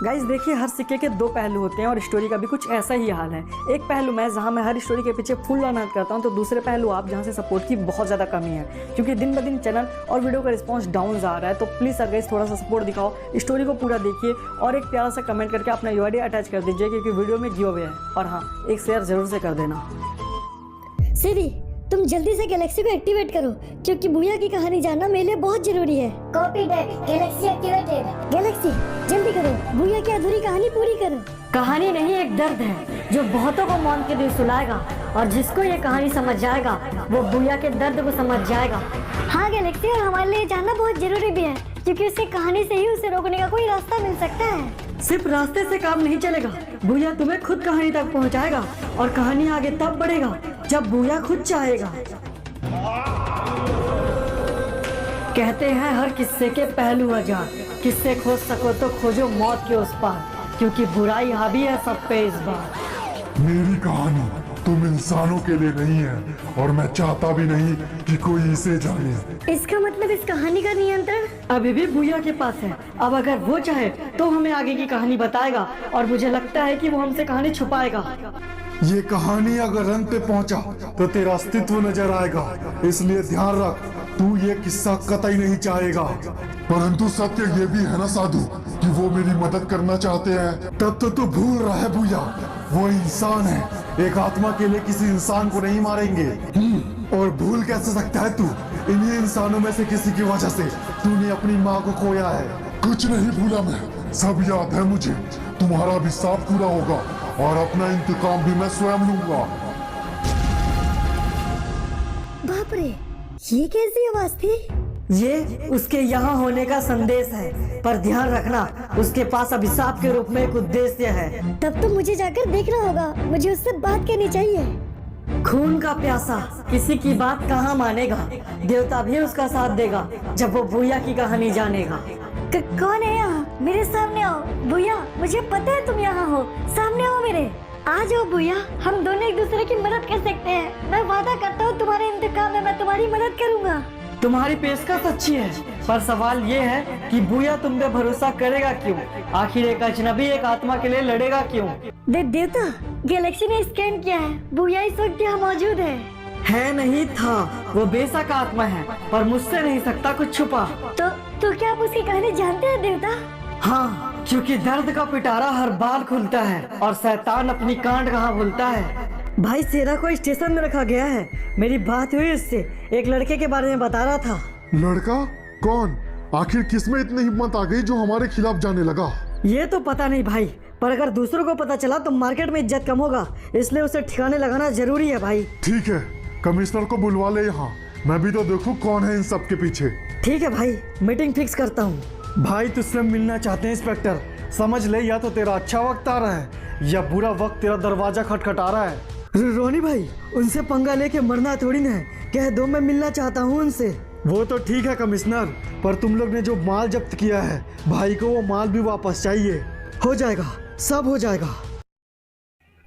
Guys देखिए, हर सिक्के के दो पहलू होते हैं और स्टोरी का भी कुछ ऐसा ही हाल है। एक पहलू मैं जहां मैं हर स्टोरी के पीछे फुल मेहनत करता हूं, तो दूसरे पहलू आप जहां से सपोर्ट की बहुत ज़्यादा कमी है, क्योंकि दिन ब दिन चैनल और वीडियो का रिस्पांस डाउन जा रहा है। तो प्लीज़ सर गाइस थोड़ा सा सपोर्ट दिखाओ, स्टोरी को पूरा देखिए और एक प्यारा सा कमेंट करके अपना यूआईडी अटैच कर दीजिए, क्योंकि वीडियो में गिव अवे है। और हाँ, एक शेयर जरूर से कर देना। सिरी, तुम जल्दी से गैलेक्सी को एक्टिवेट करो, क्योंकि भूया की कहानी जानना मेरे लिए बहुत जरूरी है। Copy date, galaxy activated. Galaxy जल्दी करो, भूया की अधूरी कहानी पूरी करो। कहानी नहीं, एक दर्द है जो बहुतों को मौत के दिन सुलाएगा, और जिसको ये कहानी समझ जाएगा वो भूया के दर्द को समझ जाएगा। हाँ गैलेक्सी, और हमारे लिए जानना बहुत जरूरी भी है, क्योंकि उसकी कहानी से ही उसे रोकने का कोई रास्ता मिल सकता है। सिर्फ रास्ते से काम नहीं चलेगा, भूया तुम्हें खुद कहानी तक पहुंचाएगा, और कहानी आगे तब बढ़ेगा जब भूया खुद चाहेगा। कहते हैं हर किस्से के पहलू हजार, किस्से खोज सको तो खोजो मौत के उस पार, क्योंकि बुराई हावी है सब पे इस बार। मेरी कहानी तुम इंसानों के लिए नहीं है, और मैं चाहता भी नहीं कि कोई इसे जाने। इसका मतलब इस कहानी का नियंत्रण अभी भी भूया के पास है। अब अगर वो चाहे तो हमें आगे की कहानी बताएगा, और मुझे लगता है कि वो हमसे कहानी छुपाएगा। ये कहानी अगर अंत पे पहुंचा तो तेरा अस्तित्व नजर आएगा, इसलिए ध्यान रख, तू ये किस्सा कतई नहीं चाहेगा। परंतु सत्य ये भी है ना साधु कि वो मेरी मदद करना चाहते हैं। तब तो तू भूल रहा है भूया, वो इंसान है, एक आत्मा के लिए किसी इंसान को नहीं मारेंगे। और भूल कैसे सकता है तू? इन्हीं इंसानों में से किसी की वजह से तूने अपनी माँ को खोया है। कुछ नहीं भूला मैं, सब याद है मुझे। तुम्हारा भी साफ पूरा होगा और अपना इंतकाम भी मैं स्वयं लूंगा। बाप रे, ये कैसी आवाज थी? ये उसके यहाँ होने का संदेश है, पर ध्यान रखना उसके पास अभिशाप के रूप में एक उद्देश्य है। तब तो मुझे जाकर देखना होगा, मुझे उससे बात करनी चाहिए। खून का प्यासा किसी की बात कहाँ मानेगा, देवता भी उसका साथ देगा जब वो भूया की कहानी जानेगा। कौन है यहाँ? मेरे सामने आओ भूया, मुझे पता है तुम यहाँ हो, सामने आओ मेरे। आ जाओ भूया, हम दोनों एक दूसरे की मदद कर सकते हैं। मैं वादा करता हूँ तुम्हारे इंतकाम में मैं तुम्हारी मदद करूँगा। तुम्हारी पेशकश अच्छी है, पर सवाल ये है कि भूया तुम पे भरोसा करेगा क्यों? आखिर एक अजनबी एक आत्मा के लिए लड़ेगा क्यों? देवता, गैलेक्सी ने स्कैन किया है, भूया इस वक्त यहाँ मौजूद है नहीं था, वो बेशक आत्मा है, पर मुझसे नहीं सकता कुछ छुपा। तो क्या आप उसकी कहानी जानते हैं देवता? हाँ, क्योंकि दर्द का पिटारा हर बार खुलता है, और शैतान अपनी कांड कहाँ भूलता है। भाई सेरा को स्टेशन में रखा गया है, मेरी बात हुई उससे, एक लड़के के बारे में बता रहा था। लड़का कौन? आखिर किसमें इतनी हिम्मत आ गई जो हमारे खिलाफ जाने लगा? ये तो पता नहीं भाई, पर अगर दूसरों को पता चला तो मार्केट में इज्जत कम होगा, इसलिए उसे ठिकाने लगाना जरूरी है भाई। ठीक है, कमिश्नर को बुलवा ले यहाँ, मैं भी तो देखूं कौन है इन सब के पीछे। ठीक है भाई, मीटिंग फिक्स करता हूँ। भाई तुझसे मिलना चाहते हैं इंस्पेक्टर, समझ ले, या तो तेरा अच्छा वक्त आ रहा है या बुरा वक्त तेरा दरवाजा खटखटा रहा है। रोनी भाई, उनसे पंगा लेके मरना थोड़ी ना है, कह दो मैं मिलना चाहता हूँ उनसे। वो तो ठीक है कमिश्नर, पर तुम लोग ने जो माल जब्त किया है, भाई को वो माल भी वापस चाहिए। हो जाएगा, सब हो जाएगा।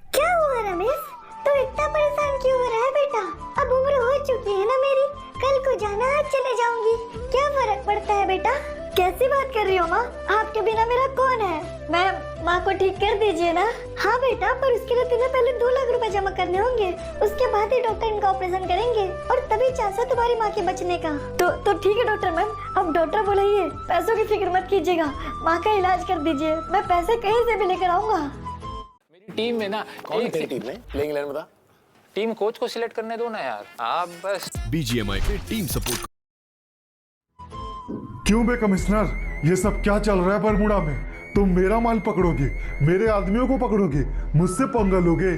क्या हुआ रमेश, तू इतना परेशान क्यों हो रहा है बेटा? अब उम्र हो चुकी है ना मेरी, कल को जाना, आज चले जाऊंगी, क्या फर्क पड़ता है बेटा? कैसी बात कर रही हो माँ, आपके बिना मेरा कौन है? मैं माँ को ठीक कर दीजिए ना। हाँ बेटा, पर उसके लिए तुम्हें पहले 2 लाख रुपए जमा करने होंगे, उसके बाद ही डॉक्टर इनका ऑपरेशन करेंगे, और तभी चांस है तुम्हारी माँ के बचने का। तो ठीक है डॉक्टर मैम, अब डॉक्टर बुलाइए, पैसों की फिक्र मत कीजिएगा, माँ का इलाज कर दीजिए, मैं पैसे कहीं से भी लेकर आऊंगा। मेरी टीम में ना, कौन है टीम में? प्लेइंग 11 बता। टीम कोच को सिलेक्ट करने दो ना यार, आप बस। BGMI पे टीम सपोर्ट। क्यों बे कमिश्नर, ये सब क्या चल रहा है बरमुडा में? तुम मेरा माल पकड़ोगे, मेरे आदमियों को पकड़ोगे, मुझसे पंगा लोगे?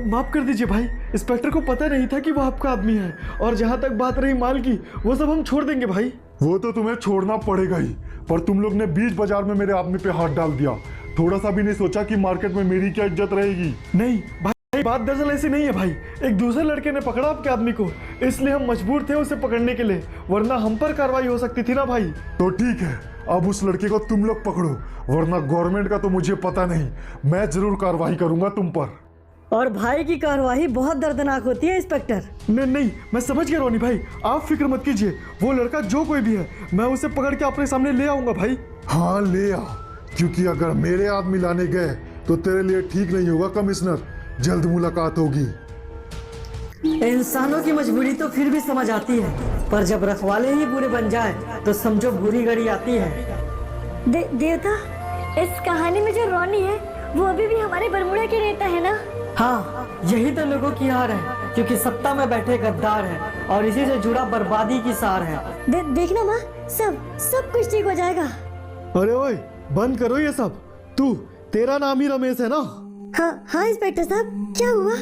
माफ कर दीजिए भाई, इंस्पेक्टर को पता नहीं था कि वो आपका आदमी है, और जहाँ तक बात रही माल की, वो सब हम छोड़ देंगे भाई। वो तो तुम्हें छोड़ना पड़ेगा ही, पर तुम लोग ने बीच बाजार में मेरे आदमी पे हाथ डाल दिया, थोड़ा सा भी नहीं सोचा कि मार्केट में मेरी क्या इज्जत रहेगी। नहीं भाई, बात दरअसल ऐसी नहीं है भाई, एक दूसरे लड़के ने पकड़ा आपके आदमी को, इसलिए हम मजबूर थे उसे पकड़ने के लिए, वरना हम पर कार्रवाई हो सकती थी ना भाई। तो ठीक है, अब उस लड़के को तुम लोग पकड़ो, वरना गवर्नमेंट का तो मुझे पता नहीं, मैं जरूर कार्रवाई करूंगा तुम पर। और भाई की कार्रवाई बहुत दर्दनाक होती है इंस्पेक्टर। नहीं, मैं समझ गया रोनी भाई, आप फिक्र मत कीजिए, वो लड़का जो कोई भी है, मैं उसे पकड़ के अपने सामने ले आऊंगा भाई। हाँ ले आ, क्योंकि अगर मेरे आदमी लाने गए तो तेरे लिए ठीक नहीं होगा कमिश्नर। जल्द मुलाकात होगी। इंसानों की मजबूरी तो फिर भी समझ आती है, पर जब रखवाले ही बुरे बन जाए तो समझो बुरी घड़ी आती है। देवता, इस कहानी में जो रोनी है वो अभी भी हमारे बरमुडा के नेता है ना? हाँ, यही तो लोगों की हार है, क्योंकि सत्ता में बैठे गद्दार है और इसी से जुड़ा बर्बादी की सार है। देखना माँ, सब कुछ ठीक हो जाएगा। अरे ओए, बंद करो ये सब। तेरा नाम ही रमेश है ना? हाँ इंस्पेक्टर साहब, क्या हुआ?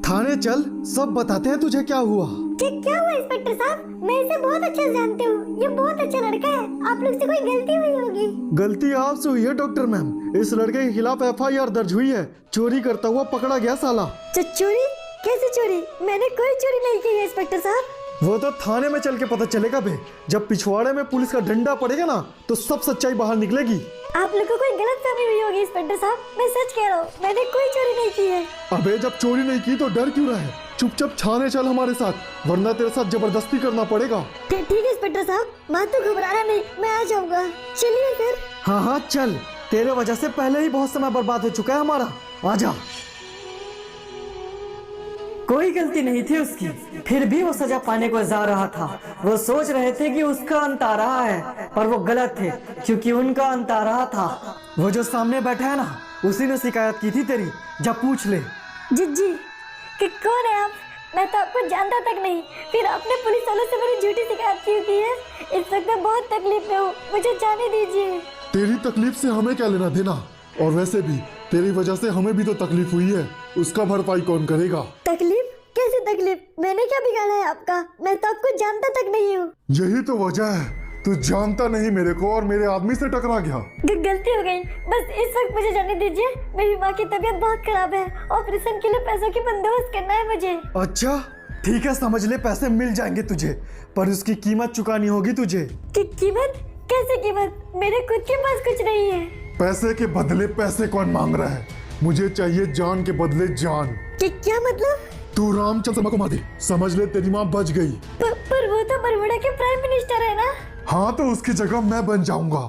थाने चल, सब बताते हैं तुझे क्या हुआ। क्या हुआ इंस्पेक्टर साहब? मैं इसे बहुत अच्छे से जानती हूँ, ये बहुत अच्छा लड़का है। आप लोग से कोई गलती हुई होगी। गलती आपसे हुई है डॉक्टर मैम। इस लड़के के खिलाफ FIR दर्ज हुई है। चोरी करता हुआ पकड़ा गया साला। चोरी? कैसे चोरी? मैंने कोई चोरी नहीं की है इंस्पेक्टर साहब। वो तो थाने में चल के पता चलेगा बे। जब पिछवाड़े में पुलिस का डंडा पड़ेगा ना तो सब सच्चाई बाहर निकलेगी। आप लोगों को कोई गलत फहमी हुई होगी इंस्पेक्टर साहब, मैं सच कह रहा हूँ, मैंने कोई चोरी नहीं की है। अबे जब चोरी नहीं की तो डर क्यों रहा है? चुपचाप थाने चल हमारे साथ, वरना तेरे साथ जबरदस्ती करना पड़ेगा। ठीक है इंस्पेक्टर साहब, मैं तो घबराना नहीं, मैं आ जाऊंगा। चलिए सर। हाँ चल, तेरे वजह से पहले ही बहुत समय बर्बाद हो चुका है हमारा। आजा। कोई गलती नहीं थी उसकी, फिर भी वो सजा पाने को जा रहा था। वो सोच रहे थे कि उसका अंत आ रहा है, पर वो गलत थे, क्योंकि उनका अंत आ रहा था। वो जो सामने बैठा है ना, उसी ने शिकायत की थी तेरी। जब पूछ ले। जी कि कौन है आप? मैं तो आपको जानता तक नहीं, फिर आपने पुलिस वालों से मेरी झूठी शिकायत क्यों की है? इस वक्त मैं बहुत तकलीफ में हूँ, मुझे जाने दीजिए। तेरी तकलीफ से हमें क्या लेना देना? और वैसे भी तेरी वजह से हमें भी तो तकलीफ हुई है, उसका भरपाई कौन करेगा? तकलीफ? कैसे तकलीफ? मैंने क्या बिगाड़ा है आपका? मैं तो आपको जानता तक नहीं हूँ। यही तो वजह है, तू जानता नहीं मेरे को और मेरे आदमी से टकरा गया। गलती हो गई, बस इस वक्त मुझे जाने दीजिए। मेरी माँ की तबीयत बहुत खराब है, ऑपरेशन के लिए पैसों की बंदोबस्त करना है मुझे। अच्छा ठीक है, समझ ले, पैसे मिल जाएंगे तुझे, पर उसकी कीमत चुकानी होगी तुझे। कीमत? कैसे कीमत? मेरे खुद के पास कुछ नहीं है। पैसे के बदले पैसे कौन मांग रहा है? मुझे चाहिए जान के बदले जान। क्या मतलब? तू रामचंद्र शर्मा को मार दे, समझ ले तेरी माँ बच गई। पर वो तो बरमुडा के प्राइम मिनिस्टर है ना? हाँ तो उसकी जगह मैं बन जाऊंगा,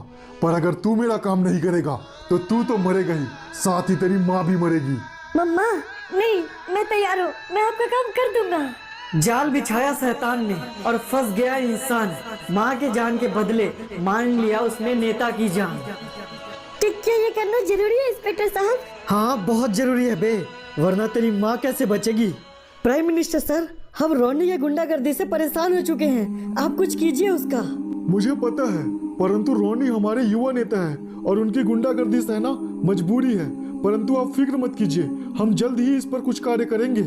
पर अगर तू मेरा काम नहीं करेगा तो तू तो मरेगा ही, साथ ही तेरी माँ भी मरेगी। मम्मा नहीं, मैं तैयार हूँ, मैं आपका काम कर दूंगा। जाल बिछाया शैतान ने और फंस गया इंसान। माँ के जान के बदले मान लिया उसने नेता की जान। क्या ये करना जरूरी है इंस्पेक्टर साहब? हाँ बहुत जरूरी है बे, वरना तेरी माँ कैसे बचेगी। प्राइम मिनिस्टर सर, हम रोनी के गुंडागर्दी से परेशान हो चुके हैं, आप कुछ कीजिए उसका। मुझे पता है, परंतु रोनी हमारे युवा नेता है और उनकी गुंडागर्दी सहना मजबूरी है, परंतु आप फिक्र मत कीजिए, हम जल्द ही इस पर कुछ कार्य करेंगे।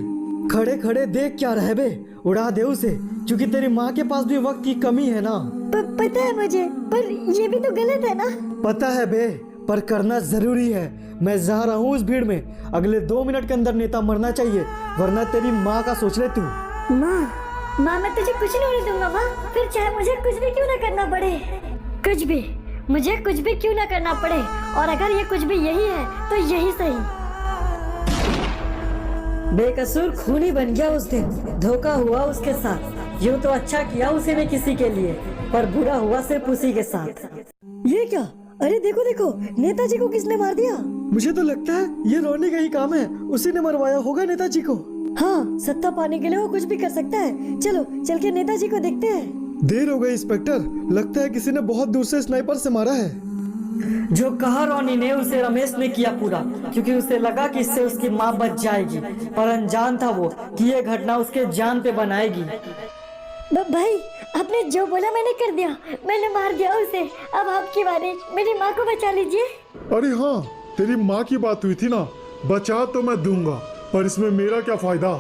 खड़े खड़े देख क्या रहे बे, उड़ा दे उसे, क्योंकि तेरी माँ के पास भी वक्त की कमी है ना। पता है मुझे, पर ये भी तो गलत है ना? पता है बे, पर करना जरूरी है। मैं जा रहा हूँ उस भीड़ में, अगले 2 मिनट के अंदर नेता मरना चाहिए, वरना तेरी माँ का सोच ले तू। माँ मैं तुझे कुछ नहीं होने दूंगा माँ, फिर चाहे मुझे कुछ भी क्यों ना करना पड़े। मुझे कुछ भी क्यों ना करना पड़े, और अगर ये कुछ भी यही है तो यही सही। बेकसूर खूनी बन गया उस दिन, धोखा हुआ उसके साथ। यूँ तो अच्छा किया उसी ने किसी के लिए, पर बुरा हुआ सिर्फ उसी के साथ। ये क्या? अरे देखो, नेताजी को किसने मार दिया? मुझे तो लगता है ये रोनी का ही काम है, उसी ने मरवाया होगा नेताजी को। हाँ, सत्ता पाने के लिए वो कुछ भी कर सकता है। चलो चल के नेताजी को देखते हैं। देर हो गई इंस्पेक्टर, लगता है किसी ने बहुत दूर से स्नाइपर से मारा है। जो कहा रोनी ने उसे रमेश ने किया पूरा, क्योंकि उसे लगा कि इससे उसकी माँ बच जाएगी, पर अनजान था वो कि ये घटना उसके जान पे बनाएगी। भाई आपने जो बोला मैंने कर दिया, मैंने मार दिया उसे, अब आपकी बारी, मेरी माँ को बचा लीजिए। अरे हाँ, तेरी माँ की बात हुई थी ना, बचा तो मैं दूंगा, पर इसमें मेरा क्या फायदा?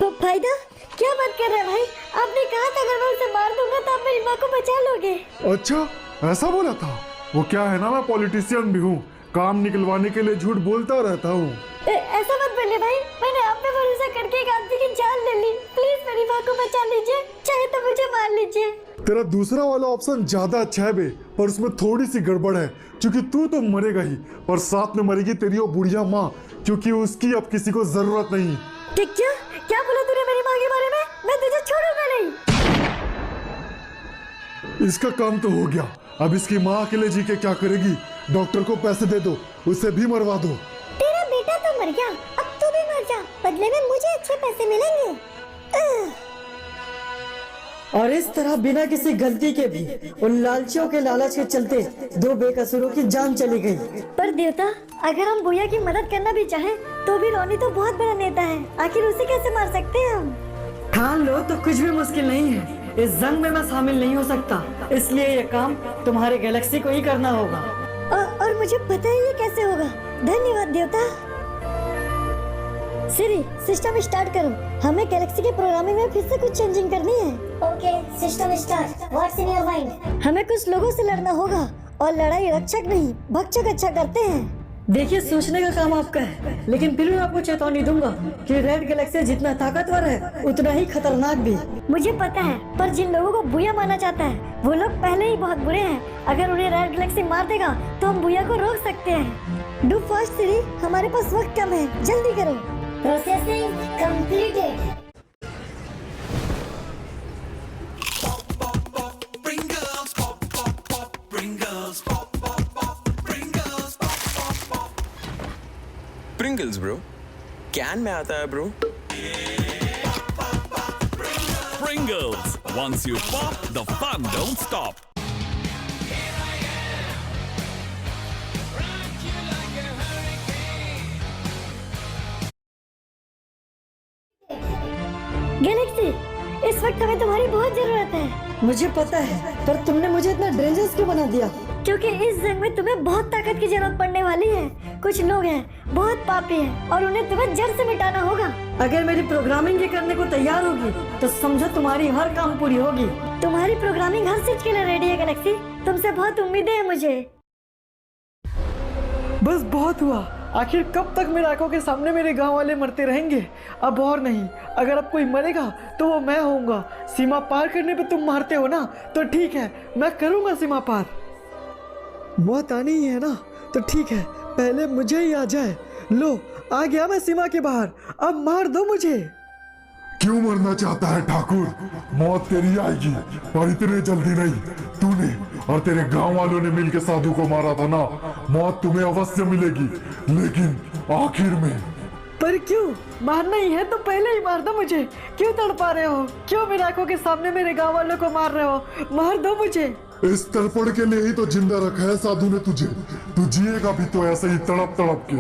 फायदा? क्या बात कर रहे हैं भाई? आपने कहा था अगर मैं उसे मार दूंगा तो आप मेरी माँ को बचा लोगे। अच्छा ऐसा बोला था? वो क्या है ना, मैं पॉलिटिशियन भी हूँ, काम निकलवाने के लिए झूठ बोलता रहता हूँ। ऐसा मत बोलिए भाई, मैंने आप पे भरोसा करके एक आदमी की जान ले ली, प्लीज मेरी माँ को बचा लीजिए, चाहे तो मुझे मार लीजिए। तेरा दूसरा वाला ऑप्शन ज्यादा अच्छा है बे, पर उसमें थोड़ी सी गड़बड़ है, क्योंकि तू तो मरेगा ही, पर साथ में मरेगी तेरी वो बुढ़िया माँ, क्योंकि उसकी अब किसी को जरूरत नहीं। क्या बोला तूने मेरी माँ के बारे में? मैं तुझे छोड़ूंगा नहीं। इसका काम तो हो गया, अब इसकी माँ अकेले जी के क्या करेगी? डॉक्टर को पैसे दे दो, उसे भी मरवा दो। तेरा बेटा तो मर गया, अब तू भी मर जा, बदले में मुझे अच्छे पैसे मिलेंगे। और इस तरह बिना किसी गलती के भी उन लालचियों के लालच के चलते 2 बेकसूरों की जान चली गई। पर देवता, अगर हम भैया की मदद करना भी चाहें, तो भी रोनी तो बहुत बड़ा नेता है, आखिर उसे कैसे मार सकते हैं हम? ठान लो तो कुछ भी मुश्किल नहीं है। इस जंग में मैं शामिल नहीं हो सकता, इसलिए ये काम तुम्हारे गैलेक्सी को ही करना होगा। और मुझे पता है ये कैसे होगा। धन्यवाद देवता। सिरी, सिस्टम स्टार्ट करो, हमें गैलेक्सी के प्रोग्रामिंग में फिर से कुछ चेंजिंग करनी है। Okay, system start. What's in your mind? हमें कुछ लोगों से लड़ना होगा, और लड़ाई रक्षक नहीं भक्षक अच्छा करते हैं। देखिए, सोचने का काम आपका है, लेकिन फिर भी आपको चेतावनी दूंगा कि रेड गैलेक्सी जितना ताकतवर है उतना ही खतरनाक भी। मुझे पता है, पर जिन लोगों को बुया माना जाता है वो लोग पहले ही बहुत बुरे हैं। अगर उन्हें रेड गैलेक्सी मार देगा तो हम बुया को रोक सकते हैं। डू फास्ट सिरी, हमारे पास वक्त कम है, जल्दी करो। Processing completed. Pringles, bro. Can में आता है, bro. Pringles. Once you pop, the fun don't stop. Galaxy, इस वक्त हमें तुम्हारी बहुत जरूरत है। मुझे पता है, पर तुमने मुझे इतना डेंजरस क्यों बना दिया? क्योंकि इस जंग में तुम्हें बहुत ताकत की जरूरत पड़ने वाली है। कुछ लोग हैं बहुत पापी हैं और उन्हें तुम्हें जड़ से मिटाना होगा। अगर मेरी प्रोग्रामिंग ये करने को तैयार होगी तो समझो तुम्हारी हर काम पूरी होगी। तुम्हारी प्रोग्रामिंग हर चीज के लिए रेडी है गैलेक्सी, तुमसे बहुत उम्मीदें हैं मुझे। बस बहुत हुआ। आखिर कब तक मेरे आंखों के सामने मेरे गांव वाले मरते रहेंगे? अब और नहीं। अगर अब कोई मरेगा तो वो मैं होऊंगा। सीमा पार करने पे तुम मारते हो ना, तो ठीक है, मैं करूंगा सीमा पार। मौत आनी ही है ना, तो ठीक है, पहले मुझे ही आ जाए। लो, आ गया मैं सीमा के बाहर, अब मार दो मुझे। क्यों मरना चाहता है ठाकुर? मौत तेरी आएगी, पर इतने जल्दी नहीं। तूने और तेरे गांव वालों ने मिलकर साधु को मारा था ना, मौत तुम्हें अवश्य मिलेगी, लेकिन आखिर में। पर क्यों? मारना ही है तो पहले ही मार दो मुझे। क्यों तड़पा रहे हो? क्यों मेरी आंखों के सामने मेरे गांव वालों को मार रहे हो? मार दो मुझे। इस तड़पड़ के लिए ही तो जिंदा रखा है साधु ने तुझे। तू जिएगा भी तो ऐसे ही तड़प तड़प के।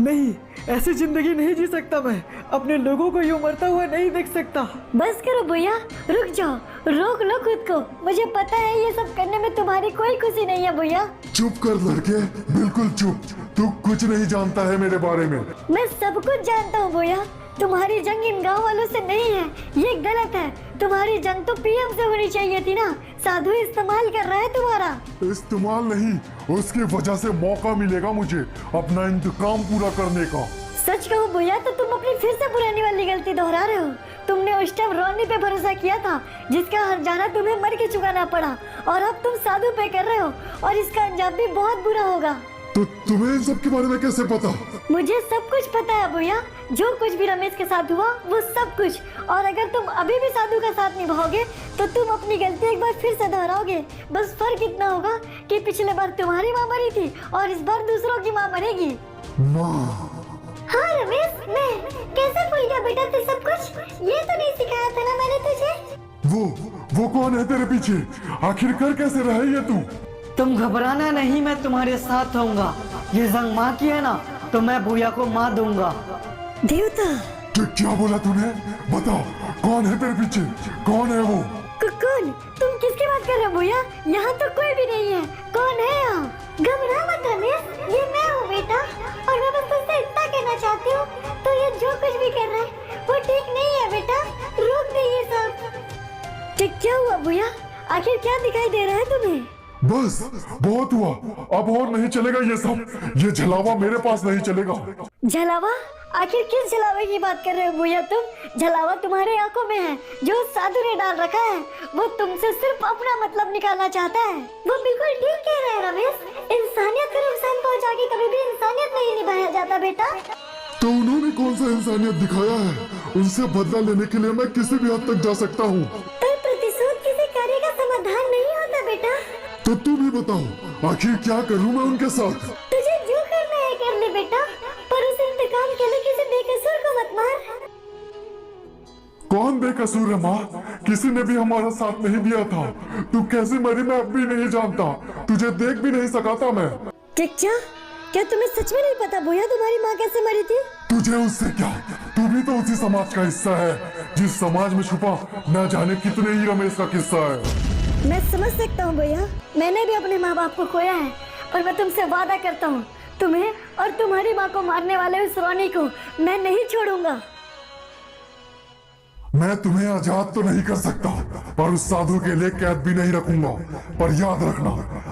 नहीं, ऐसी जिंदगी नहीं जी सकता मैं। अपने लोगों को यूं मरता हुआ नहीं देख सकता। बस करो भैया, रुक जाओ, रोक लो खुद को। मुझे पता है ये सब करने में तुम्हारी कोई खुशी नहीं है भैया। चुप कर लड़के, बिल्कुल चुप। तू कुछ नहीं जानता है मेरे बारे में। मैं सब कुछ जानता हूँ भैया। तुम्हारी जंग इन गाँव वालों से नहीं है, ये गलत है। तुम्हारी जंग तो पीएम से होनी चाहिए थी ना। साधु इस्तेमाल कर रहा है तुम्हारा। इस्तेमाल नहीं, उसकी वजह से मौका मिलेगा मुझे अपना इंतकाम पूरा करने का। सच कहूँ भैया तो तुम अपनी फिर से पुरानी वाली गलती दोहरा रहे हो। तुमने उस टाइम रोनी पे भरोसा किया था, जिसका हर जाना तुम्हें मर के चुकाना पड़ा, और अब तुम साधु पे कर रहे हो, और इसका अंजाम भी बहुत बुरा होगा। तो तुम्हें इन सब के बारे में कैसे पता? मुझे सब कुछ पता है भैया, जो कुछ भी रमेश के साथ हुआ वो सब कुछ। और अगर तुम अभी भी साधु का साथ निभाओगे तो तुम अपनी गलती एक बार फिर से दोहराओगे। बस फर्क इतना होगा कि पिछले बार तुम्हारी माँ मरी थी और इस बार दूसरों की माँ मरेगी। माँ? हाँ रमेश, मैं कैसे भूल गया बेटा तू सब कुछ? ये तो नहीं सिखाया था ना मैंने तुझे। वो कौन है तेरे पीछे? आखिर कर कैसे रहा है ये तू? तुम घबराना नहीं, मैं तुम्हारे साथ होऊंगा। ये जंग माँ की है ना, तो मैं भूया को मार दूंगा। देवता, क्या बोला तूने? बताओ, कौन है तेरे पीछे? कौन है वो? कौन? तुम किसकी बात कर रहे हो भैया? यहाँ तो कोई भी नहीं है। कौन है यहाँ? घबरा मत रमेश, ये मैं हूँ बेटा। और मैं बस तुझसे इतना कहना चाहती हूँ, तो ये जो कुछ भी कर रहा है वो ठीक नहीं है बेटा। रोक दे ये सब। क्या हुआ भैया? आखिर क्या दिखाई दे रहा है तुम्हें? बस बहुत हुआ, अब और नहीं चलेगा ये सब। ये झलावा मेरे पास नहीं चलेगा। झलावा? आखिर किस झलावे की बात कर रहे हो भैया तुम? झलावा तुम्हारे आंखों में है, जो साधु ने डाल रखा है। वो तुमसे सिर्फ अपना मतलब निकालना चाहता है। वो बिल्कुल ठीक कह रहा है रमेश। इंसानियत को नुकसान पहुंचा के कभी भी इंसानियत नहीं निभाया जाता बेटा। तो उन्होंने कौन सा इंसानियत दिखाया है? उनसे बदला लेने के लिए मैं किसी भी हद तक जा सकता हूँ। पर प्रतिशोध किसी कार्य का समाधान नहीं होता बेटा। तो तो तू भी बताओ आखिर क्या करूं मैं उनके साथ। तुझे जो करना है कर ले बेटा, पर उस इंतकाम के लिए किसी बेकसूर को मत मार। कौन बेकसूर है माँ? किसी ने भी हमारा साथ नहीं दिया था। तू कैसे मरी मैं अब भी नहीं जानता, तुझे देख भी नहीं सका था मैं। क्या तुम्हें सच में नहीं पता भैया तुम्हारी माँ कैसे मरी थी? तुझे उससे क्या, तू भी तो उसी समाज का हिस्सा है जिस समाज में छुपा न जाने कितने ही रमेश का किस्सा है। मैं समझ सकता हूँ भैया, मैंने भी अपने माँ बाप को खोया है, और मैं तुमसे वादा करता हूँ तुम्हें और तुम्हारी माँ को मारने वाले उस रोनी को मैं नहीं छोड़ूंगा। मैं तुम्हें आजाद तो नहीं कर सकता, पर उस साधु के लिए कैद भी नहीं रखूंगा। पर याद रखना,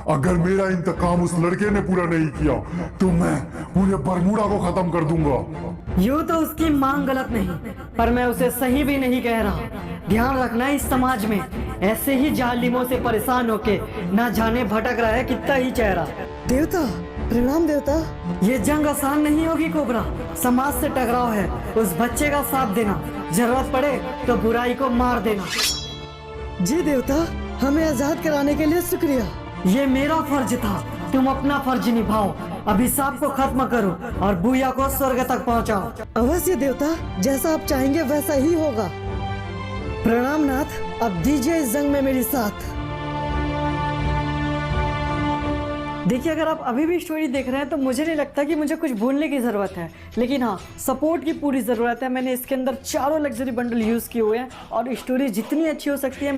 अगर मेरा इंतकाम उस लड़के ने पूरा नहीं किया तो मैं पूरे बरमूडा को खत्म कर दूंगा। यूँ तो उसकी मांग गलत नहीं, पर मैं उसे सही भी नहीं कह रहा। ध्यान रखना, इस समाज में ऐसे ही जालिमों से परेशान होके ना जाने भटक रहा है कितना ही चेहरा। देवता प्रणाम देवता। ये जंग आसान नहीं होगी कोबरा, समाज से टकराव है। उस बच्चे का साथ देना, जरूरत पड़े तो बुराई को मार देना। जी देवता, हमें आजाद कराने के लिए शुक्रिया। ये मेरा फर्ज था, तुम अपना फर्ज निभाओ। अभिशाप को खत्म करो और बुया को स्वर्ग तक पहुंचाओ। अवश्य देवता, जैसा आप चाहेंगे वैसा ही होगा। प्रणाम नाथ, अब दीजिए इस जंग में मेरी साथ। देखिए, अगर आप अभी भी स्टोरी देख रहे हैं तो मुझे नहीं लगता कि मुझे कुछ भूलने की ज़रूरत है, लेकिन हाँ, सपोर्ट की पूरी ज़रूरत है। मैंने इसके अंदर चारों लग्जरी बंडल यूज़ किए हुए हैं और स्टोरी जितनी अच्छी हो सकती है